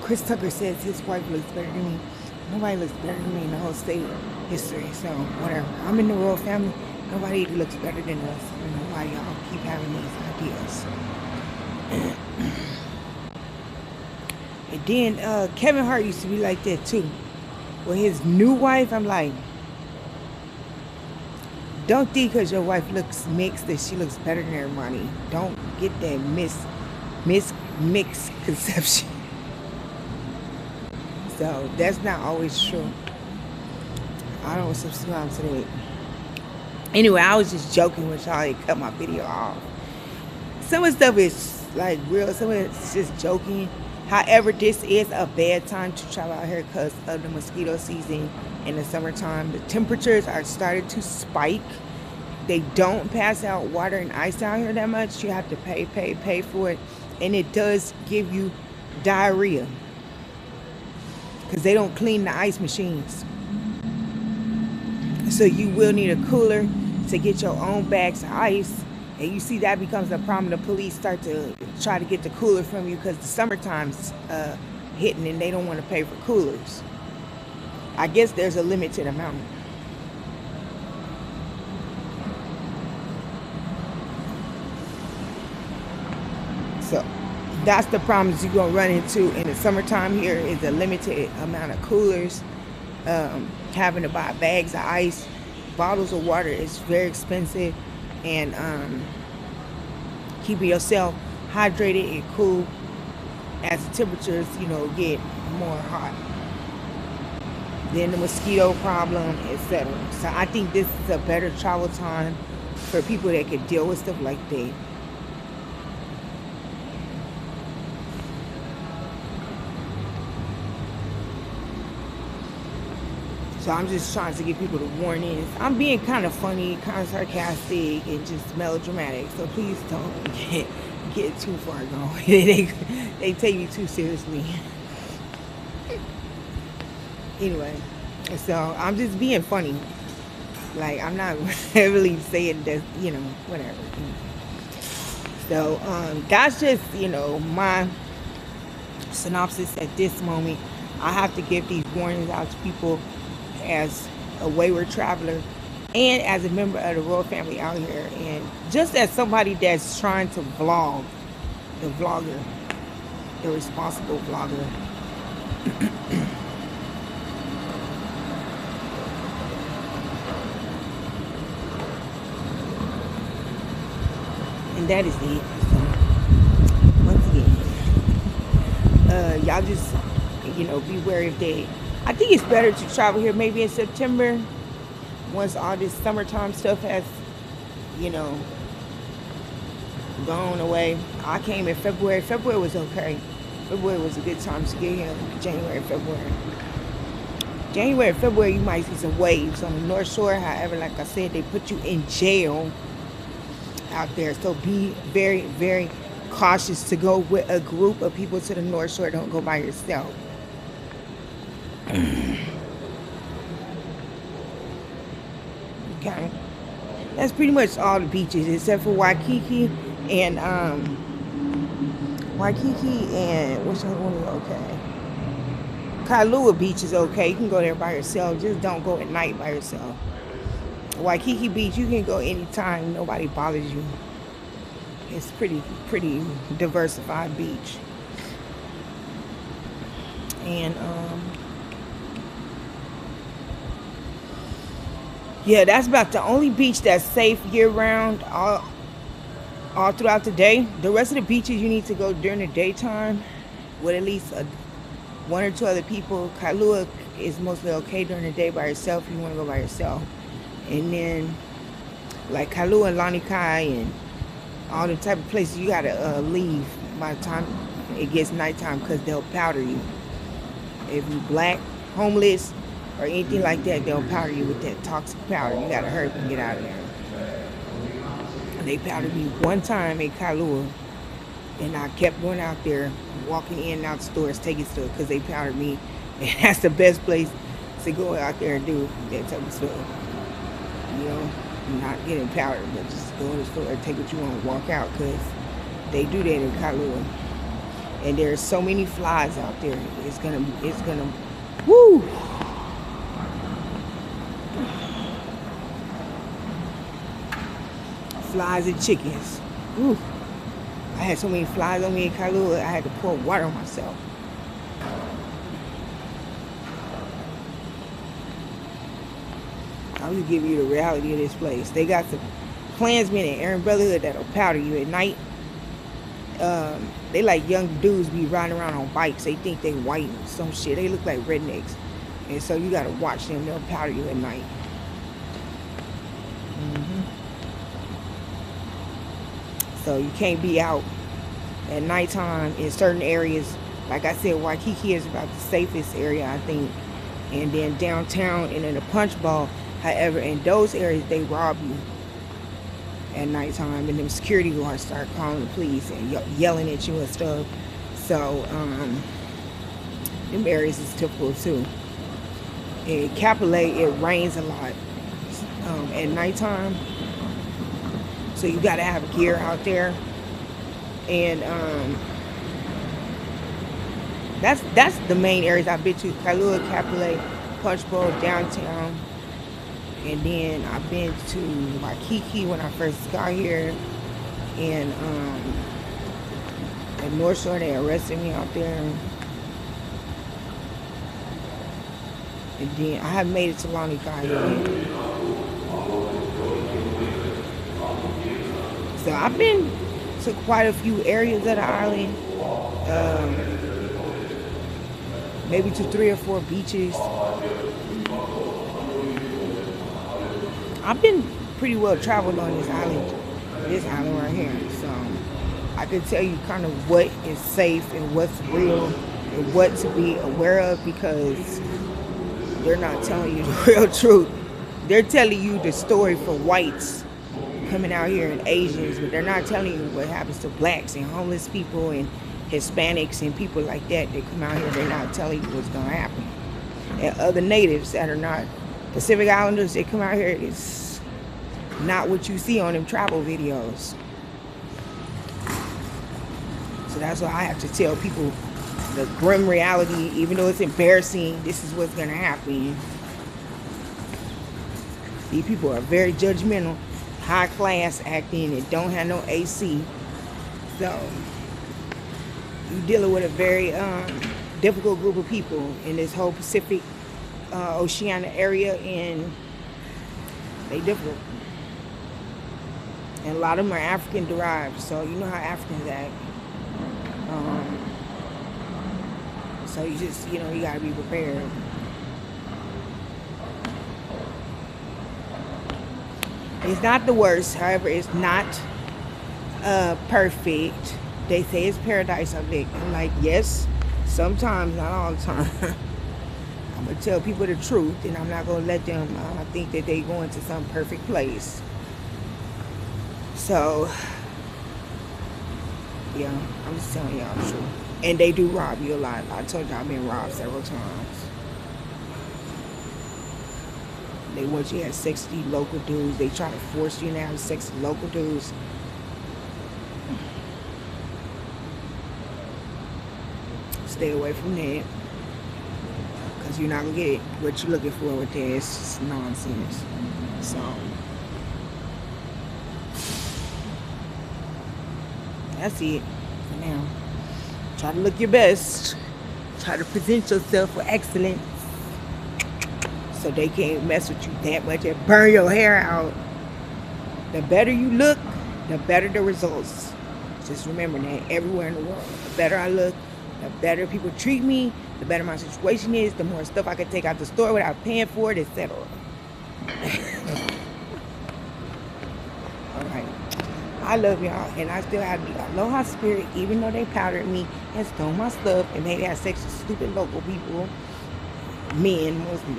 Chris Tucker says his wife looks better than me. Nobody looks better than me in the whole state history. So whatever. I'm in the royal family. Nobody looks better than us. I don't know why y'all keep having these ideas. And then Kevin Hart used to be like that too. With his new wife, I'm like, don't think because your wife looks mixed that she looks better than everybody. Don't get that misconception. So that's not always true. I don't subscribe to that. Anyway, I was just joking with y'all. They cut my video off. Some of the stuff is like real. Some of it's just joking. However, this is a bad time to travel out here because of the mosquito season in the summertime. The temperatures are starting to spike. They don't pass out water and ice out here that much. You have to pay for it. And it does give you diarrhea because they don't clean the ice machines. So you will need a cooler to get your own bags of ice. And you see that becomes a problem. The police start to try to get the cooler from you because the summertime's hitting and they don't want to pay for coolers. I guess there's a limited amount. So that's the problems you're going to run into in the summertime here is a limited amount of coolers. Having to buy bags of ice, bottles of water is very expensive. And keeping yourself hydrated and cool as the temperatures, get more hot. Then the mosquito problem, etc. So I think this is a better travel time for people that can deal with stuff like that. So I'm just trying to give people the warnings. I'm being kind of funny, kind of sarcastic, and just melodramatic. So please don't get too far going. They take me too seriously. Anyway, so I'm just being funny. Like I'm not really saying that, whatever. So that's just, my synopsis at this moment. I have to give these warnings out to people as a wayward traveler and as a member of the royal family out here, and just as somebody that's trying to vlog, the vlogger, the responsible vlogger. And that is it. So once again, y'all just be wary of that. I think it's better to travel here maybe in September once all this summertime stuff has, gone away. I came in February. February was okay. February was a good time to get here. January, February, you might see some waves on the North Shore. However, like I said, they put you in jail out there. So be very, very cautious to go with a group of people to the North Shore. Don't go by yourself. Okay, that's pretty much all the beaches except for Waikiki and which one is okay? Kailua Beach is okay. You can go there by yourself. Just don't go at night by yourself. Waikiki Beach, you can go anytime. Nobody bothers you. It's pretty diversified beach. And yeah, that's about the only beach that's safe year-round, all throughout the day. The rest of the beaches you need to go during the daytime with at least one or two other people. Kailua is mostly okay during the day by yourself if you want to go by yourself. And then like Kailua and Lanikai and all the type of places, you gotta leave by the time it gets nighttime because they'll powder you. If you black, homeless, or anything like that, they'll powder you with that toxic powder. You gotta hurry up and get out of there. And they powdered me one time in Kailua, and I kept going out there, walking in and out stores, taking stuff, because they powdered me. And that's the best place to go out there and do that type of stuff. Not getting powdered, but just go to the store and take what you want and walk out, because they do that in Kailua. And there's so many flies out there. It's gonna, woo! Flies and chickens. Woo! I had so many flies on me in Kailua, I had to pour water on myself. I'll just give you the reality of this place. They got some Klansmen and Aryan Brotherhood that'll powder you at night. They like young dudes be riding around on bikes. They think they white and some shit. They look like rednecks. And so you gotta watch them. They'll powder you at night. So you can't be out at nighttime in certain areas. Like I said, Waikiki is about the safest area, I think. And then downtown and in the Punch Bowl. However, in those areas, they rob you at nighttime, and them security guards start calling the police and yelling at you and stuff. So, them areas is typical too. In Kapolei, it rains a lot at nighttime, so you gotta have gear out there. And that's the main areas I've been to: Kailua, Kapolei, Punch Bowl, downtown. And then I've been to Waikiki when I first got here. And at North Shore, they arrested me out there. And then I haven't made it to Lanikai yet. So I've been to quite a few areas of the island. Maybe to 3 or 4 beaches. I've been pretty well traveled on this island right here. So I can tell you kind of what is safe and what's real and what to be aware of, because they're not telling you the real truth. They're telling you the story for whites coming out here and Asians, but they're not telling you what happens to blacks and homeless people and Hispanics and people like that. They come out here, they're not telling you what's going to happen. And other natives that are not Pacific Islanders, they come out here, it's not what you see on them travel videos. So that's why I have to tell people the grim reality, even though it's embarrassing, this is what's gonna happen. These people are very judgmental, high class acting, and don't have no AC. So you're dealing with a very difficult group of people in this whole Pacific Oceania area, and they difficult. And a lot of them are African derived, so you know how Africans act. So you just, you gotta be prepared. It's not the worst, however, it's not perfect. They say it's paradise up there. I'm like, yes, sometimes, not all the time. I'm gonna tell people the truth, and I'm not gonna let them think that they go into some perfect place. So, yeah, I'm just telling y'all the truth. And they do rob you a lot. I told y'all I've been robbed several times. They want you to have sex with these local dudes. They try to force you to have sex with local dudes. Stay away from that. Because you're not going to get what you're looking for with that. It's just nonsense. So, that's it for now. Try to look your best. Try to present yourself with excellence, so they can't mess with you that much and burn your hair out. The better you look, the better the results. Just remember that everywhere in the world. The better I look, the better people treat me, the better my situation is, the more stuff I can take out the store without paying for it, etc. Alright. I love y'all, and I still have the aloha spirit, even though they powdered me and stole my stuff and made have sex with stupid local people. Men, mostly.